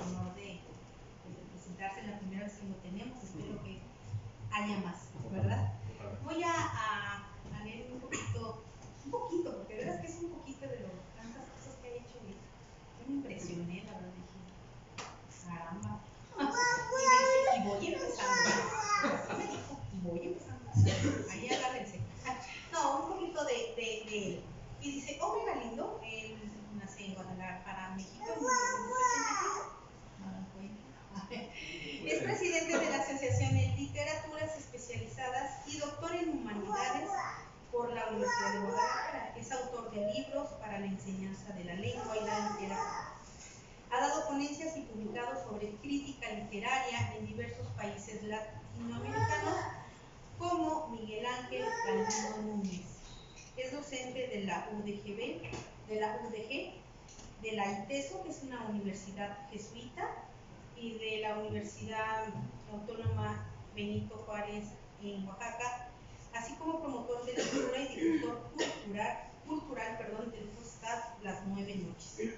honor de presentarse la primera vez que lo tenemos. Espero que haya más, ¿verdad? Voy a leer un poquito, porque de verdad es que es un poquito de tantas cosas que ha hecho y yo me impresioné, la verdad, dije, caramba. Y voy empezando. Así me dijo, y voy empezando. Ahí agárrense. No, un poquito de él. Y dice, Omri Galindo, él nace en Guadalajara, México, en 1985. Es presidente de la Asociación de Literaturas Especializadas y doctor en Humanidades por la Universidad de Guadalajara. Es autor de libros para la enseñanza de la lengua y la literatura. Ha dado ponencias y publicado sobre crítica literaria en diversos países latinoamericanos como Miguel Ángel Galindo Núñez. Es docente de la UDG, de la ITESO, que es una universidad jesuita, y de la Universidad Autónoma Benito Juárez en Oaxaca, así como promotor de lectura y difusión cultural del podcast Las 9 Noches.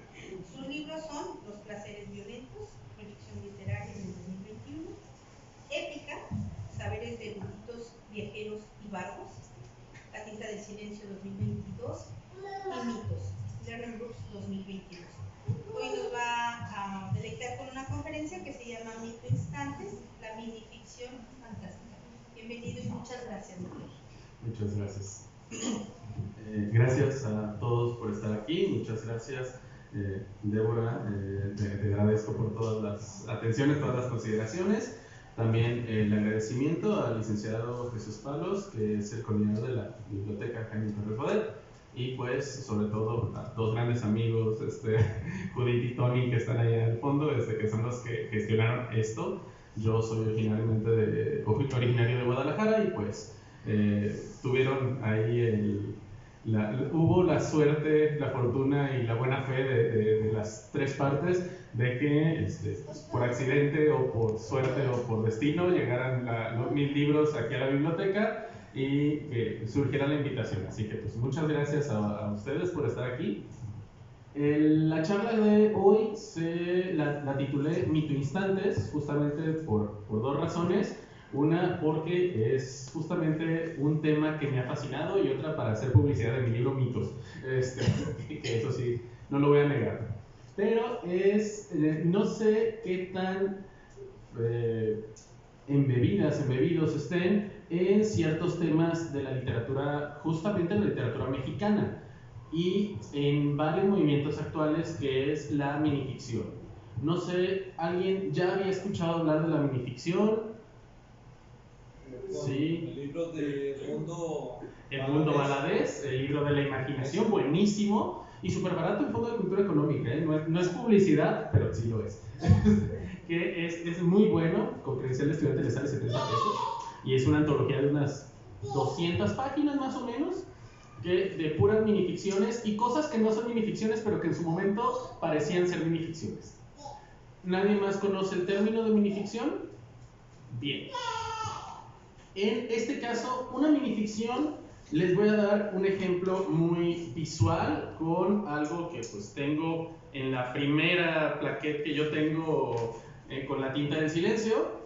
Sus libros son Los Placeres Violentos, proyección literaria en el 2021, Épica, Saberes de eruditos, viajeros y bardos, La Tinta del Silencio 2022 y Mitos, Learning Books 2022. Hoy nos va a deleitar con una conferencia que se llama Mito Instantes, la minificción fantástica. Bienvenido y muchas gracias, doctor. Muchas gracias. Gracias a todos por estar aquí. Muchas gracias, Débora. Te agradezco por todas las atenciones, todas las consideraciones. También el agradecimiento al licenciado Jesús Palos, que es el coordinador de la Biblioteca Jaime Torres Bodet, y pues sobre todo a dos grandes amigos, Judith y Tony, que están allá al fondo, que son los que gestionaron esto. Yo soy originario de Guadalajara y pues tuvieron ahí hubo la suerte, la fortuna y la buena fe de las tres partes de que por accidente o por suerte o por destino llegaran los 1000 libros aquí a la biblioteca y que surgiera la invitación. Así que pues muchas gracias a ustedes por estar aquí. La charla de hoy la titulé Mito Instantes, justamente por dos razones. Una, porque es justamente un tema que me ha fascinado, y otra, para hacer publicidad de mi libro Mitos, que eso sí, no lo voy a negar. Pero no sé qué tan embebidos estén en ciertos temas de la literatura, justamente la literatura mexicana, y en varios movimientos actuales, que es la minificción. No sé, ¿alguien ya había escuchado hablar de la minificción? Sí. El libro de El Mundo Valadez, el libro de la imaginación, buenísimo y súper barato en Fondo de Cultura Económica, ¿eh? No es publicidad, pero sí lo es. Que es muy bueno, con credencial de estudiante le sale 70 pesos, y es una antología de unas 200 páginas más o menos, de puras minificciones y cosas que no son minificciones, pero que en su momento parecían ser minificciones. ¿Nadie más conoce el término de minificción? Bien. En este caso, una minificción, les voy a dar un ejemplo muy visual con algo que pues tengo en la primera plaqueta que yo tengo con La Tinta del Silencio.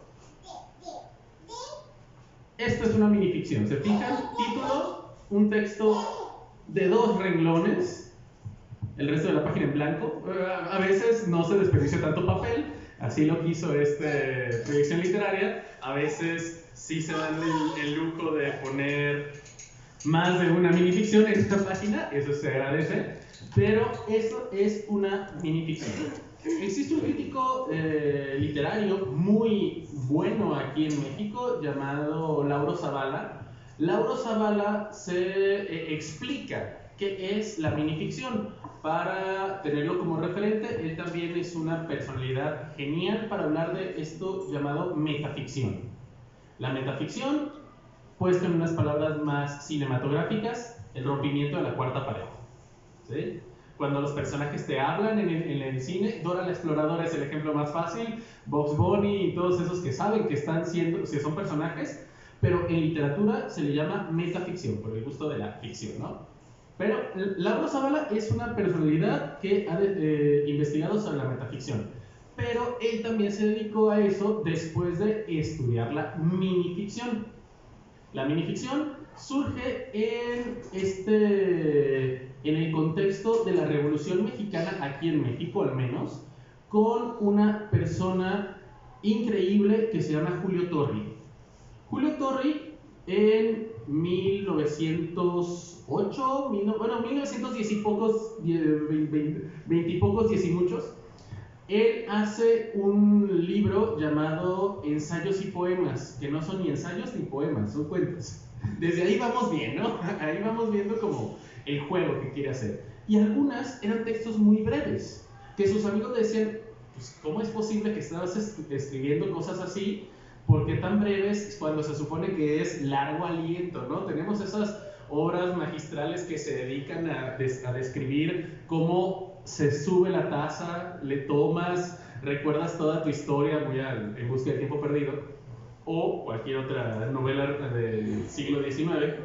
Esto es una minificción. ¿Se fijan? Título, un texto de 2 renglones, el resto de la página en blanco. A veces no se desperdicia tanto papel, así lo quiso proyección literaria. A veces sí se dan el lujo de poner más de una minificción en esta página, eso se agradece, pero eso es una minificción. Existe un crítico literario muy bueno aquí en México llamado Lauro Zavala. Lauro Zavala se explica qué es la minificción. Para tenerlo como referente, él también es una personalidad genial para hablar de esto llamado metaficción. La metaficción, puesto en unas palabras más cinematográficas, el rompimiento de la cuarta pared. ¿Sí? Cuando los personajes te hablan en el cine, Dora la Exploradora es el ejemplo más fácil, Bugs Bunny y todos esos que saben que son personajes, pero en literatura se le llama metaficción, por el gusto de la ficción, ¿no? Pero Lauro Zavala es una personalidad que ha investigado sobre la metaficción. pero él también se dedicó a eso después de estudiar la minificción. La minificción surge en el contexto de la Revolución Mexicana, aquí en México al menos, con una persona increíble que se llama Julio Torri. Julio Torri en 1908, 1910 y pocos, 20 y pocos, 10 y muchos, él hace un libro llamado Ensayos y Poemas, que no son ni ensayos ni poemas, son cuentos. Desde ahí vamos bien, ¿no? Ahí vamos viendo como el juego que quiere hacer. Y algunas eran textos muy breves, que sus amigos decían, pues, ¿cómo es posible que estabas escribiendo cosas así? ¿Por qué tan breves cuando se supone que es largo aliento, ¿no? Tenemos esas obras magistrales que se dedican a describir cómo se sube la taza, le tomas, recuerdas toda tu historia, muy en busca del tiempo perdido, o cualquier otra novela del siglo XIX.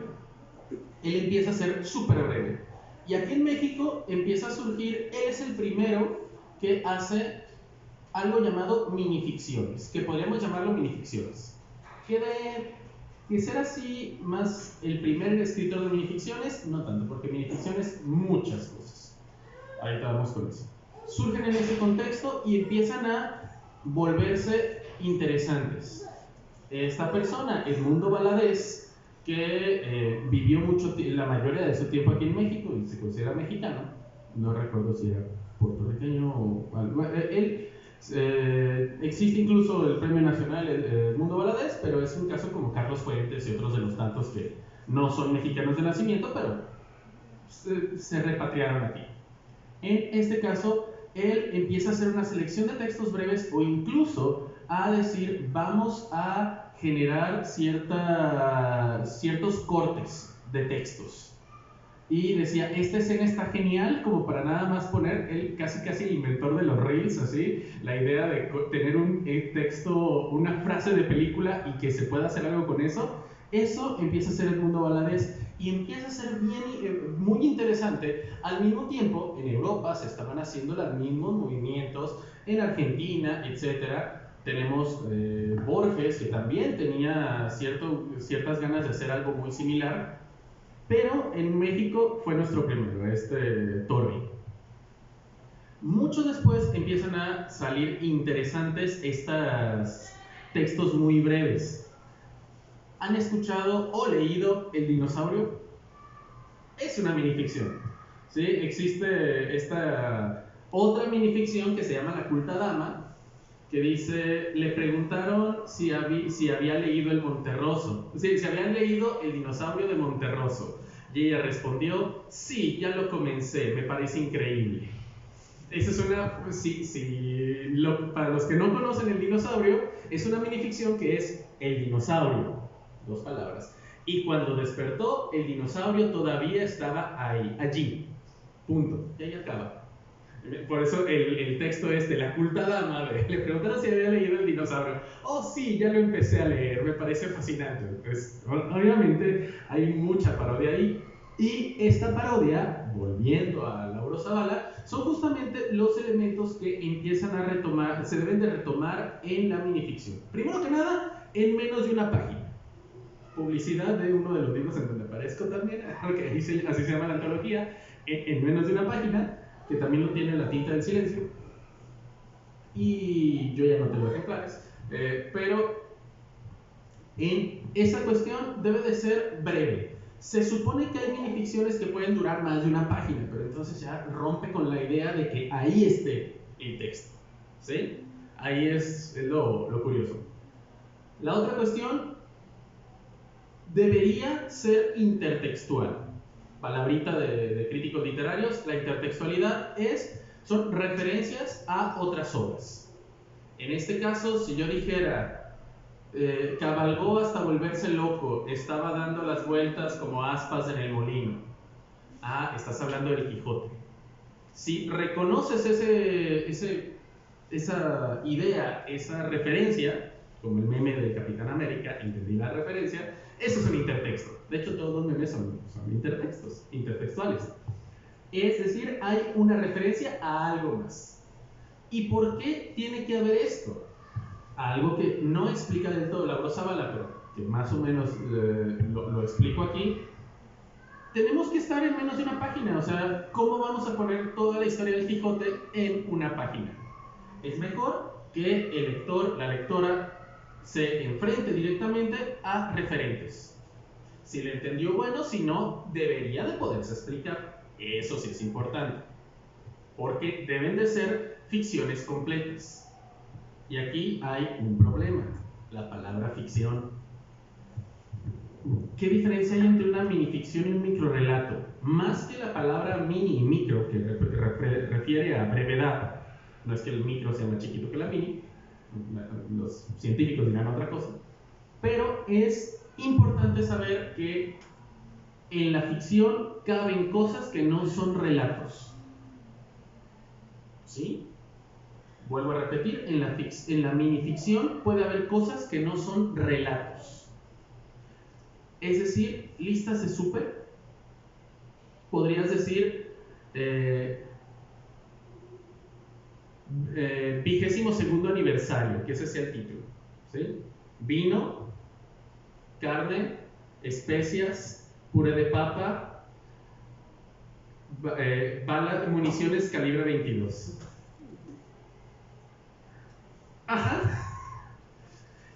Él empieza a ser súper breve. Y aquí en México empieza a surgir, él es el primero que hace algo llamado minificciones, que podríamos llamarlo minificciones. Que de ser así más el primer escritor de minificciones, no tanto, porque minificciones muchas cosas. Ahorita vamos con eso. Surgen en ese contexto y empiezan a volverse interesantes. Esta persona, Edmundo Valadez, que vivió la mayoría de su tiempo aquí en México y se considera mexicano, no recuerdo si era puertorriqueño o algo. Existe incluso el premio nacional Edmundo Valadez, pero es un caso como Carlos Fuentes y otros de los tantos que no son mexicanos de nacimiento, pero se repatriaron aquí. En este caso, él empieza a hacer una selección de textos breves o incluso a decir, vamos a generar ciertos cortes de textos. Y decía, esta escena está genial como para nada más poner, él casi el inventor de los reels, así, la idea de tener un texto, una frase de película y que se pueda hacer algo con eso. Eso empieza a ser Edmundo Valadez y empieza a ser muy interesante. Al mismo tiempo, en Europa se estaban haciendo los mismos movimientos, en Argentina, etc. Tenemos Borges, que también tenía ciertas ganas de hacer algo muy similar, pero en México fue nuestro primero, Torri. Mucho después empiezan a salir interesantes estos textos muy breves. ¿Han escuchado o leído El dinosaurio? Es una minificción. ¿Sí? Existe esta otra minificción que se llama La culta dama, que dice, le preguntaron si había leído El Monterroso, si habían leído El dinosaurio de Monterroso. Y ella respondió, sí, ya lo comencé, me parece increíble. Esa es para los que no conocen El dinosaurio, es una minificción que es El dinosaurio. 2 palabras. Y cuando despertó, el dinosaurio todavía estaba allí. Punto. Y ahí acaba. Por eso el texto La culta dama, le preguntaron si había leído El dinosaurio. Oh, sí, ya lo empecé a leer, me parece fascinante. Pues, obviamente hay mucha parodia ahí. Y esta parodia, volviendo a Lauro Zavala, son justamente los elementos que empiezan a retomar, se deben de retomar en la minificción. Primero que nada, en menos de una página. Publicidad de uno de los libros en donde aparezco también, porque así se llama la antología, en menos de una página, que también lo tiene La tinta del silencio, y yo ya no tengo ejemplares, pero en esa cuestión debe de ser breve. Se supone que hay minificciones que pueden durar más de una página, pero entonces ya rompe con la idea de que ahí esté el texto, ¿sí? Ahí es lo curioso. La otra cuestión debería ser intertextual. Palabrita de críticos literarios, la intertextualidad son referencias a otras obras. En este caso, si yo dijera, cabalgó hasta volverse loco, estaba dando las vueltas como aspas en el molino. Ah, estás hablando del Quijote. Si reconoces esa idea, esa referencia, como el meme de Capitán América, entendí la referencia, eso es un intertexto. De hecho, todos los memes son intertextuales. Es decir, hay una referencia a algo más. ¿Y por qué tiene que haber esto? Algo que no explica del todo Lauro Zavala, pero que más o menos lo explico aquí. Tenemos que estar en menos de una página, o sea, ¿cómo vamos a poner toda la historia del Quijote en una página? Es mejor que el lector, la lectora, se enfrente directamente a referentes. Si le entendió, bueno, si no, debería de poderse explicar. Eso sí es importante, porque deben de ser ficciones completas. Y aquí hay un problema, la palabra ficción. ¿Qué diferencia hay entre una minificción y un microrrelato? Más que la palabra mini y micro, que refiere a brevedad, no es que el micro sea más chiquito que la mini, los científicos dirán otra cosa, pero es importante saber que en la ficción caben cosas que no son relatos. ¿Sí? Vuelvo a repetir, en la minificción puede haber cosas que no son relatos. Es decir, listas de súper, podrías decir 22º aniversario, que ese sea el título, ¿sí? Vino, carne, especias, puré de papa, balas, municiones calibre 22. Ajá.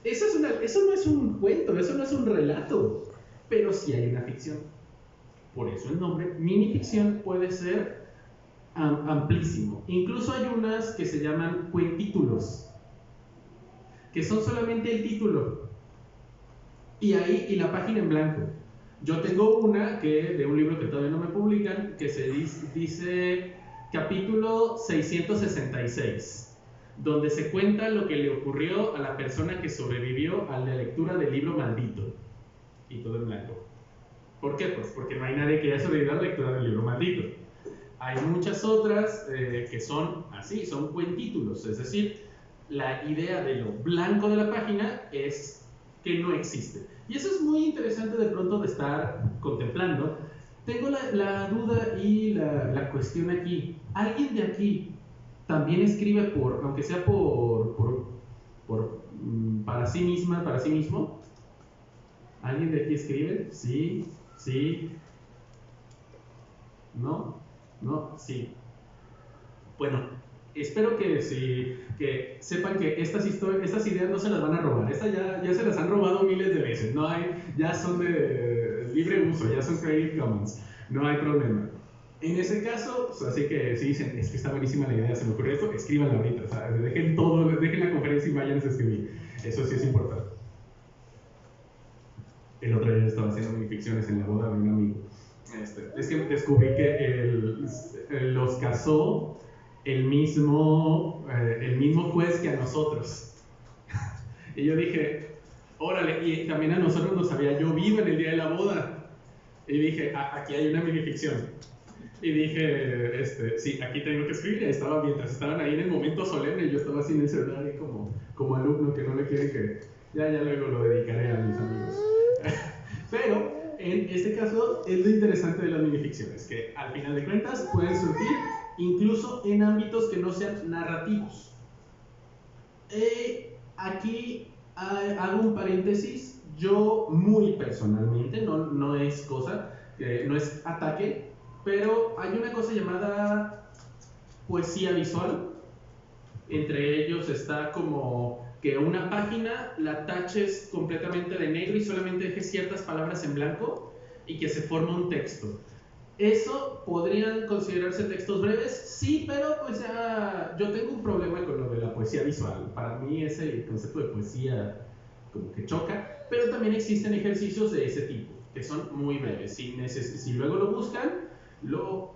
Eso no es un cuento, eso no es un relato, pero sí hay una ficción. Por eso el nombre minificción puede ser amplísimo. Incluso hay unas que se llaman cuentítulos, que son solamente el título y la página en blanco. Yo tengo una de un libro que todavía no me publican, que se dice capítulo 666, donde se cuenta lo que le ocurrió a la persona que sobrevivió a la lectura del libro maldito, y todo en blanco. ¿Por qué? Pues porque no hay nadie que haya sobrevivido a la lectura del libro maldito. Hay muchas otras que son así, son cuentítulos, es decir, la idea de lo blanco de la página es que no existe. Y eso es muy interesante de pronto de estar contemplando. Tengo la duda y la cuestión aquí. ¿Alguien de aquí también escribe aunque sea para sí misma, para sí mismo? ¿Alguien de aquí escribe? Sí, sí. ¿No? ¿No? Sí. Bueno, espero que sepan que estas ideas no se las van a robar. Estas ya se las han robado miles de veces. Ya son de libre uso, ya son Creative Commons. No hay problema. En ese caso, así que si dicen, es que está buenísima la idea, se me ocurrió esto, escríbanla ahorita. O sea, dejen la conferencia y vayan a escribir. Eso sí es importante. El otro día estaba haciendo minificciones en la boda de un amigo. Es que descubrí que los casó el mismo juez que a nosotros. Y yo dije, órale, y también a nosotros nos había llovido en el día de la boda. Y dije, aquí hay una minificción. Y dije, sí, aquí tengo que escribir. Mientras estaban ahí en el momento solemne, yo estaba así en el celular ahí como alumno que no le quiere que... Ya luego lo dedicaré a mis amigos. Pero en este caso es lo interesante de las minificciones, que al final de cuentas pueden surgir incluso en ámbitos que no sean narrativos. Aquí hago un paréntesis. Yo muy personalmente, no es cosa, no es ataque, pero hay una cosa llamada poesía visual. Entre ellos está como que una página la taches completamente de negro y solamente dejes ciertas palabras en blanco y que se forma un texto. ¿Eso podrían considerarse textos breves? Sí, pero pues ya yo tengo un problema con lo de la poesía visual. Para mí ese concepto de poesía como que choca, pero también existen ejercicios de ese tipo, que son muy breves. Si luego lo buscan, lo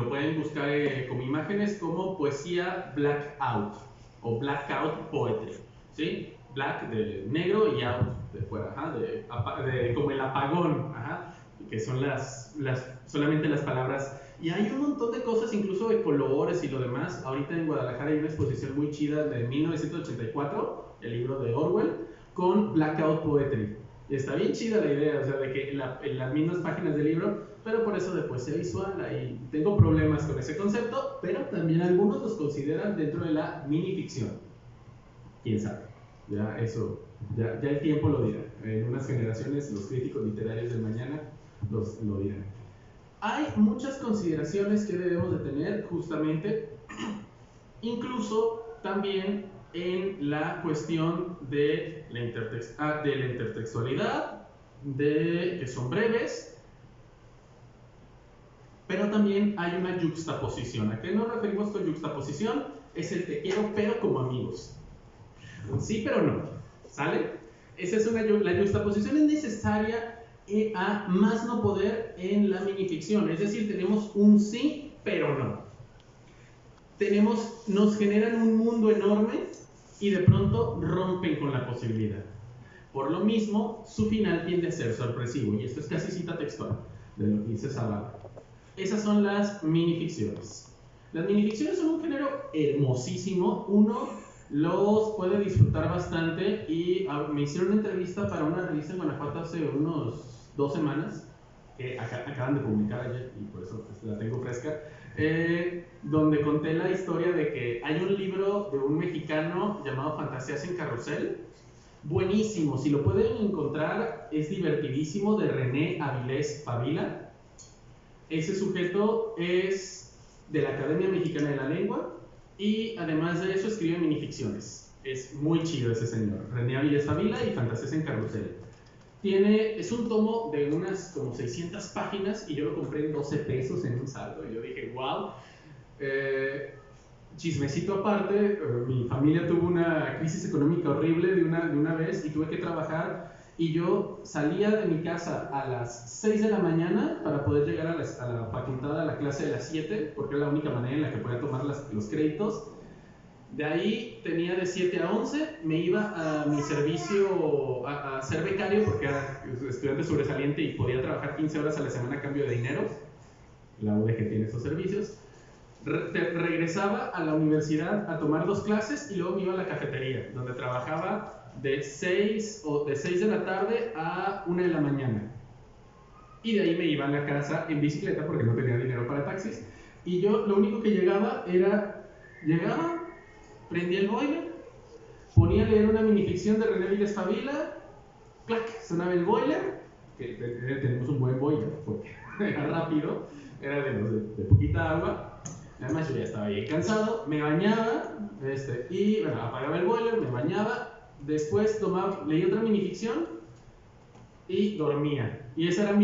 pueden buscar como imágenes como poesía blackout o blackout poetry, ¿sí? Black de negro y out de fuera, como el apagón, que son solamente las palabras. Y hay un montón de cosas, incluso de colores y lo demás. Ahorita en Guadalajara hay una exposición muy chida de 1984, el libro de Orwell, con blackout poetry. Y está bien chida la idea, o sea, de que en las mismas páginas del libro, pero por eso de poesía visual, ahí tengo problemas con ese concepto, pero también algunos los consideran dentro de la minificción. ¿Quién sabe? Ya eso, ya el tiempo lo dirá. En unas generaciones los críticos literarios del mañana lo dirán. Hay muchas consideraciones que debemos de tener justamente, incluso también en la cuestión de la intertextualidad, de que son breves, pero también hay una yuxtaposición. ¿A qué nos referimos con yuxtaposición? Es el te quiero pero como amigos. Sí, pero no. ¿Sale? Esa es la yuxtaposición es necesaria a más no poder en la minificción. Es decir, tenemos un sí, pero no. Nos generan un mundo enorme y de pronto rompen con la posibilidad. Por lo mismo, su final tiende a ser sorpresivo. Y esto es casi cita textual de lo que dice Zavala. Esas son las minificciones. Las minificciones son un género hermosísimo. Uno los puede disfrutar bastante y me hicieron una entrevista para una revista en Guanajuato hace unos 2 semanas, que acaban de publicar ayer y por eso la tengo fresca, donde conté la historia de que hay un libro de un mexicano llamado Fantasías en Carrusel, buenísimo, si lo pueden encontrar, es divertidísimo, de René Avilés Pavila. Ese sujeto es de la Academia Mexicana de la Lengua y además de eso escribe minificciones. Es muy chido ese señor, René Avilés Pavila y Fantasías en Carrusel. Es un tomo de unas como 600 páginas y yo lo compré en 12 pesos en un saldo y yo dije, wow. Chismecito aparte, mi familia tuvo una crisis económica horrible de una vez y tuve que trabajar y yo salía de mi casa a las 6 de la mañana para poder llegar a la facultad a la clase de las 7 porque era la única manera en la que podía tomar los créditos. De ahí tenía de 7 a 11, me iba a mi servicio a ser becario porque era estudiante sobresaliente y podía trabajar 15 horas a la semana a cambio de dinero. La UDG tiene esos servicios. Regresaba a la universidad a tomar 2 clases y luego me iba a la cafetería, donde trabajaba de 6 de la tarde a 1 de la mañana. Y de ahí me iba a la casa en bicicleta porque no tenía dinero para taxis. Y yo lo único que llegaba, prendía el boiler, ponía a leer una minificción de René Avilés Pavila, clac, sonaba el boiler, que tenemos un buen boiler porque era rápido, era de poquita agua. Además yo ya estaba bien cansado, me bañaba y bueno, apagaba el boiler, me bañaba, después leí otra minificción y dormía. Y esa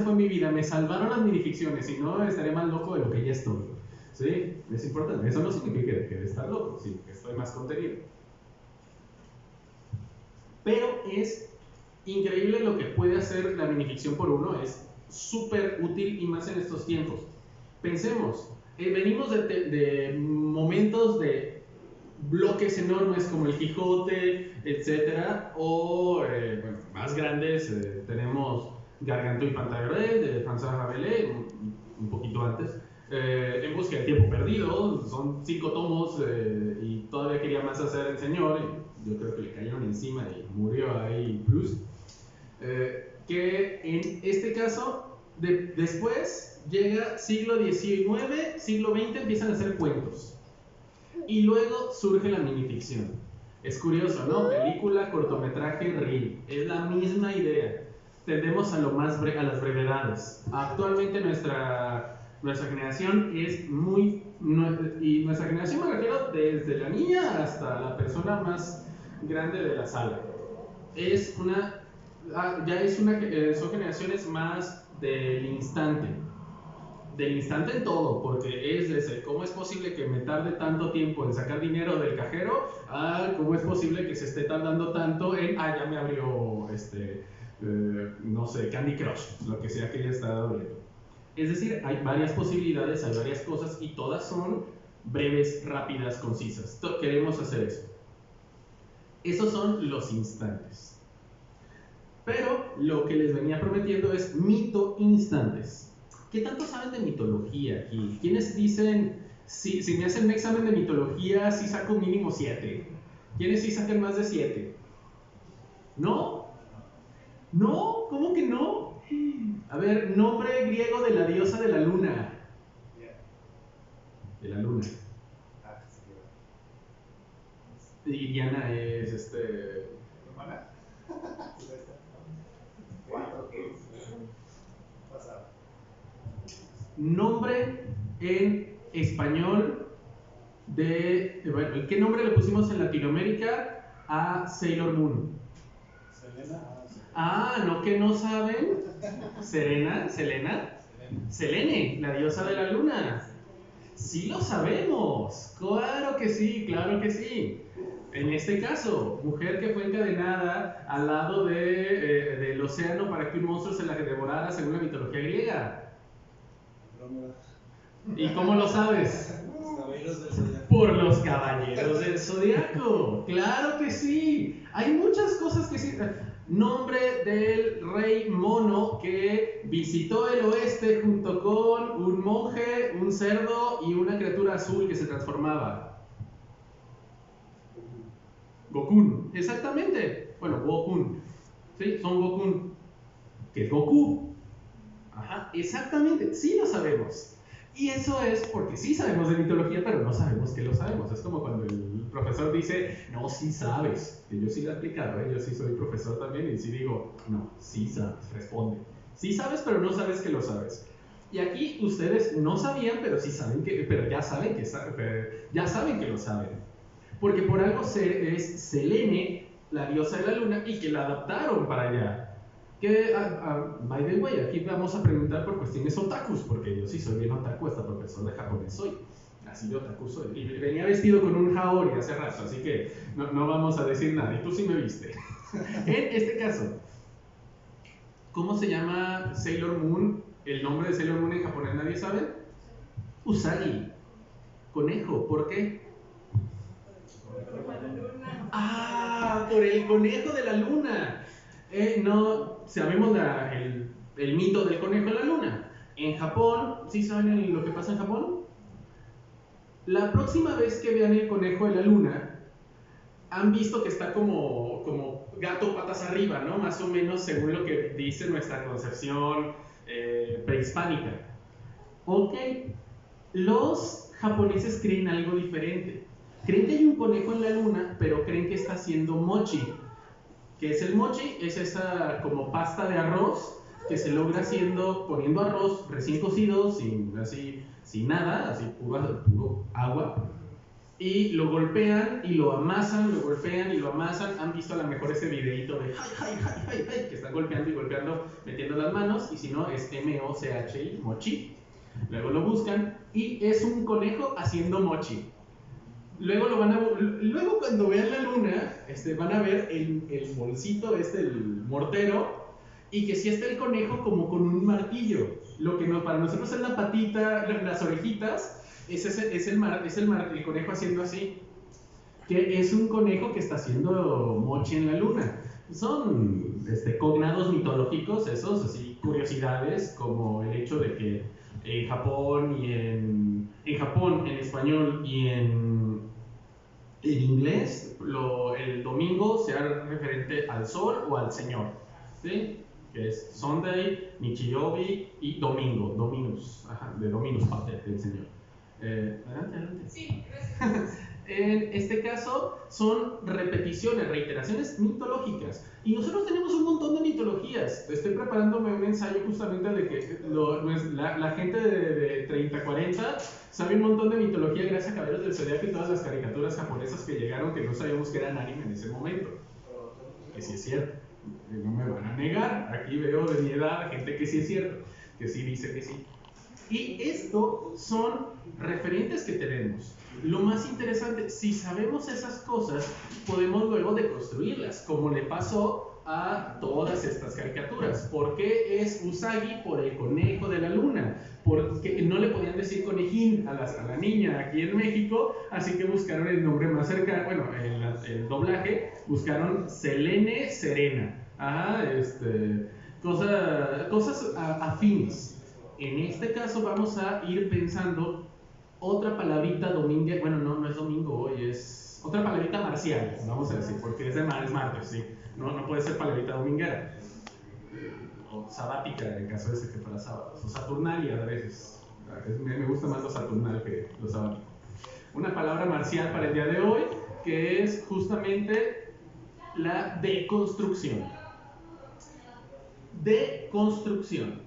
fue mi vida, me salvaron las minificciones, si no estaría más loco de lo que ya estoy. ¿Sí? Es importante, eso no significa que deje de estar loco, sino que estoy más contenido. Pero es increíble lo que puede hacer la minificción por uno, es súper útil y más en estos tiempos. Pensemos, venimos de momentos de bloques enormes como el Quijote, etcétera, o más grandes, tenemos Gargantúa y Pantagruel de François Rabelais, un poquito antes. En busca del tiempo perdido, son 5 tomos y todavía quería más hacer el señor, y yo creo que le cayeron encima y murió ahí Proust. Que en este caso, después llega siglo XIX, siglo XX, empiezan a hacer cuentos. Y luego surge la minificción. Es curioso, ¿no? Película, cortometraje, reel. Es la misma idea. Tendemos a las brevedades. Actualmente nuestra generación es y nuestra generación me refiero desde la niña hasta la persona más grande de la sala. Son generaciones más del instante en todo, porque es cómo es posible que me tarde tanto tiempo en sacar dinero del cajero, cómo es posible que se esté tardando tanto en, ya me abrió no sé, Candy Crush, lo que sea que haya estado abriendo. Es decir, hay varias posibilidades, hay varias cosas y todas son breves, rápidas, concisas. Queremos hacer eso. Esos son los instantes. Pero lo que les venía prometiendo es mito instantes. ¿Qué tanto saben de mitología aquí? ¿Quiénes dicen, si me hacen un examen de mitología, sí saco mínimo 7? ¿Quiénes sí sacan más de 7? ¿No? No, ¿cómo que no? A ver, nombre griego de la diosa de la luna. De la luna. Y Diana es ¿Romana? Nombre en español de. Bueno, ¿qué nombre le pusimos en Latinoamérica a Sailor Moon? Selena. Ah, ¿no que no saben? Selena, Selene, la diosa de la luna. Sí lo sabemos, claro que sí, claro que sí. En este caso, mujer que fue encadenada al lado del océano para que un monstruo se la devorara según la mitología griega. ¿Y cómo lo sabes? Los caballeros del zodiaco. Por los caballeros del zodiaco. Claro que sí. Hay muchas cosas que sí. Nombre del rey mono que visitó el oeste junto con un monje, un cerdo y una criatura azul que se transformaba. Gokun, exactamente. Bueno, Gokun. Sí, Son Gokun. Que es Goku. Ajá, exactamente. Sí lo sabemos. Y eso es porque sí sabemos de mitología, pero no sabemos que lo sabemos. Es como cuando el profesor dice, no, sí sabes. Que yo sí lo he aplicado, ¿eh? Yo sí soy profesor también y sí digo, no, sí sabes, responde. Sí sabes, pero no sabes que lo sabes. Y aquí ustedes no sabían, pero sí saben que, pero ya saben que ya saben que lo saben. Porque por algo es Selene, la diosa de la luna, y que la adaptaron para allá. Que, by the way, aquí vamos a preguntar por cuestiones otakus, porque yo sí soy bien otaku, hasta profesor de japonés soy. Así de otaku soy. Y venía vestido con un haori hace rato, así que no vamos a decir nada. Y tú sí me viste. En este caso, ¿cómo se llama Sailor Moon? El nombre de Sailor Moon en japonés, ¿nadie sabe? Usagi. Conejo. ¿Por qué? Por el conejo de la luna. No, sabemos el mito del conejo de la luna. En Japón, ¿sí saben lo que pasa en Japón? La próxima vez que vean el conejo de la luna, han visto que está como gato patas arriba, ¿no? Más o menos según lo que dice nuestra concepción prehispánica. Ok, los japoneses creen algo diferente. Creen que hay un conejo en la luna, pero creen que está haciendo mochi. ¿Qué es el mochi? Es esta como pasta de arroz que se logra haciendo poniendo arroz recién cocido, sin nada, así puro agua. Y lo golpean y lo amasan, lo golpean y lo amasan. Han visto a lo mejor ese videito de que están golpeando y golpeando, metiendo las manos. Y si no, es M-O-C-H-I, mochi. Luego lo buscan y es un conejo haciendo mochi. Luego cuando vean la luna, van a ver el bolsito, el mortero, y que sí está el conejo como con un martillo. Lo que para nosotros es la patita, las orejitas, es el conejo haciendo así. Que es un conejo que está haciendo mochi en la luna. Son cognados mitológicos, esos, así, curiosidades, como el hecho de que en Japón, en español y en inglés, el domingo sea referente al sol o al Señor, ¿sí? Que es Sunday, Nichiyobi y domingo, Dominus, de Dominus Pater, del Señor. Adelante. Sí, gracias. En este caso son repeticiones, reiteraciones mitológicas. Y nosotros tenemos un montón de mitologías. Estoy preparándome un ensayo justamente de que la gente de 30, 40 sabe un montón de mitología gracias a Caballeros del Zodiaco y todas las caricaturas japonesas que llegaron que no sabíamos que eran anime en ese momento. Que sí es cierto. No me van a negar. Aquí veo de mi edad gente que sí es cierto. Que sí dice que sí. Y esto son referentes que tenemos. Lo más interesante, si sabemos esas cosas, podemos luego deconstruirlas, como le pasó a todas estas caricaturas. ¿Por qué es Usagi? Por el conejo de la luna. Porque no le podían decir conejín a la niña aquí en México, así que buscaron el nombre más cercano, bueno, el doblaje, buscaron Selene Serena. Cosas afines. En este caso vamos a ir pensando otra palabrita dominga, bueno, no es domingo hoy, es otra palabrita marcial, vamos a decir, porque es martes, sí, no puede ser palabrita dominguera. o sabática en caso de que fuera sábados, o saturnalia a veces. Me gusta más lo saturnal que lo sabático. Una palabra marcial para el día de hoy, que es justamente la deconstrucción. Deconstrucción.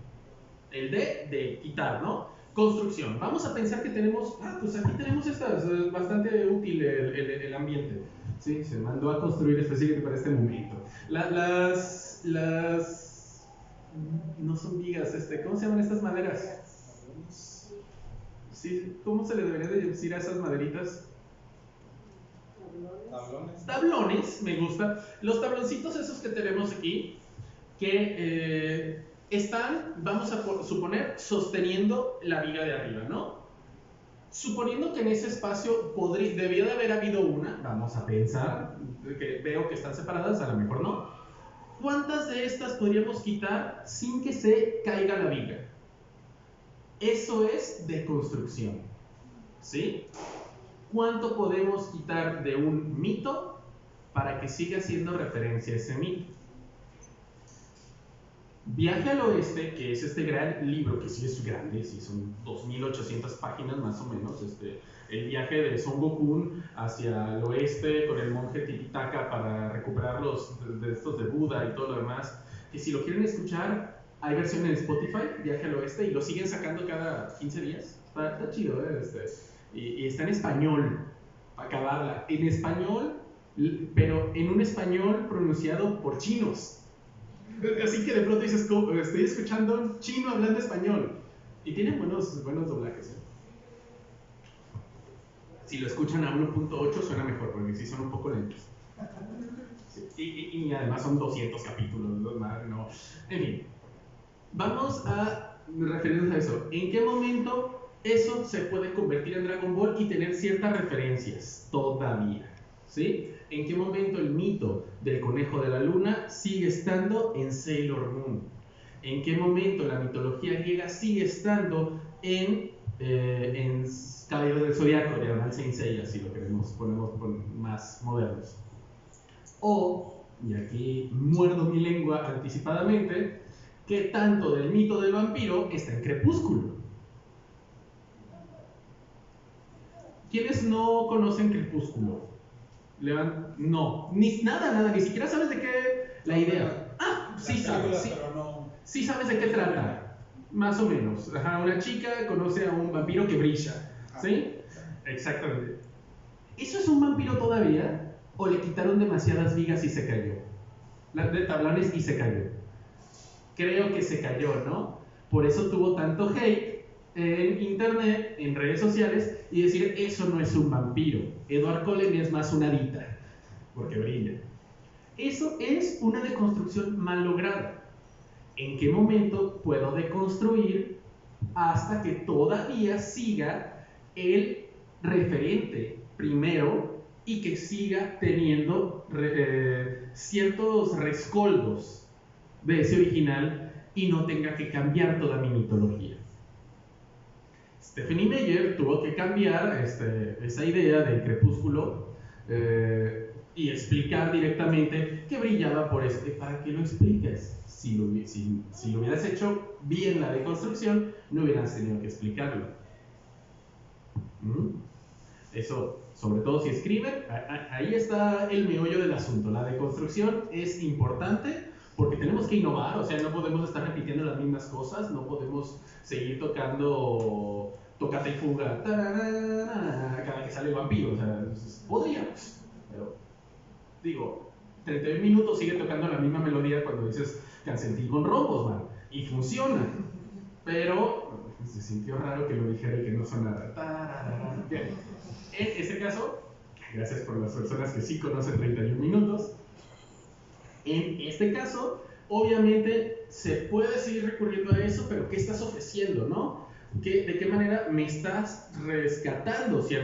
El de quitar, ¿no? Construcción. Vamos a pensar que tenemos, pues aquí tenemos estas, bastante útil el ambiente. Sí, se mandó a construir específicamente para este momento. Las no son vigas, ¿cómo se llaman estas maderas? Sí, ¿cómo se le debería de decir a esas maderitas? Tablones. Tablones, me gusta. Los tabloncitos esos que tenemos aquí, que están, vamos a suponer, sosteniendo la viga de arriba, ¿no? Suponiendo que en ese espacio debía de haber habido una, vamos a pensar, que veo que están separadas, a lo mejor no. ¿Cuántas de estas podríamos quitar sin que se caiga la viga? Eso es deconstrucción, ¿sí? ¿Cuánto podemos quitar de un mito para que siga siendo referencia a ese mito? Viaje al Oeste, que es este gran libro, que sí es grande, sí son 2800 páginas más o menos, el viaje de Son Goku hacia el oeste con el monje Titicaca para recuperar de estos de Buda y todo lo demás, que si lo quieren escuchar, hay versión en Spotify, Viaje al Oeste, y lo siguen sacando cada 15 días, está chido, y está en español, para acabarla, en español, pero en un español pronunciado por chinos. Así que de pronto dices, estoy escuchando un chino hablando español. Y tiene buenos doblajes. Si lo escuchan a 1.8 suena mejor, porque sí son un poco lentos. Sí, y además son 200 capítulos, ¿no? En fin, vamos a referirnos a eso. ¿En qué momento eso se puede convertir en Dragon Ball y tener ciertas referencias todavía? ¿Sí? ¿En qué momento el mito del conejo de la luna sigue estando en Sailor Moon? ¿En qué momento la mitología griega sigue estando en Caballero del Zodiaco, de Saint Seiya, si lo ponemos más modernos? O, y aquí muerdo mi lengua anticipadamente, ¿qué tanto del mito del vampiro está en Crepúsculo? ¿Quiénes no conocen Crepúsculo? No, ni siquiera sabes de qué la idea. Sí sabes, sí sabes de qué trata, más o menos. Una chica conoce a un vampiro que brilla, ¿sí? Exactamente. ¿Eso es un vampiro todavía? ¿O le quitaron demasiadas vigas y se cayó? De tablones y se cayó. Creo que se cayó, ¿no? Por eso tuvo tanto hate en internet, en redes sociales, y decir, eso no es un vampiro. Edward Cullen es más una hadita, porque brilla. Eso es una deconstrucción mal lograda. ¿En qué momento puedo deconstruir hasta que todavía siga el referente primero y que siga teniendo ciertos rescoldos de ese original y no tenga que cambiar toda mi mitología? Stephenie Meyer tuvo que cambiar esa idea del crepúsculo y explicar directamente que brillaba por eso. ¿Para qué lo explicas? Si lo hubieras hecho bien la deconstrucción, no hubieras tenido que explicarlo. Eso, sobre todo si escriben, ahí está el meollo del asunto. La deconstrucción es importante porque tenemos que innovar, o sea, no podemos estar repitiendo las mismas cosas, no podemos seguir tocando Tócate y Fuga cada que sale el vampiro, o sea, podríamos, pero digo, 31 minutos sigue tocando la misma melodía cuando dices Cancentín con rombos, man, y funciona, pero se sintió raro que lo dijera y que no sonara. Bien, en este caso, gracias por las personas que sí conocen 31 minutos. En este caso, obviamente se puede seguir recurriendo a eso, pero ¿qué estás ofreciendo, no? ¿De qué manera me estás rescatando cierto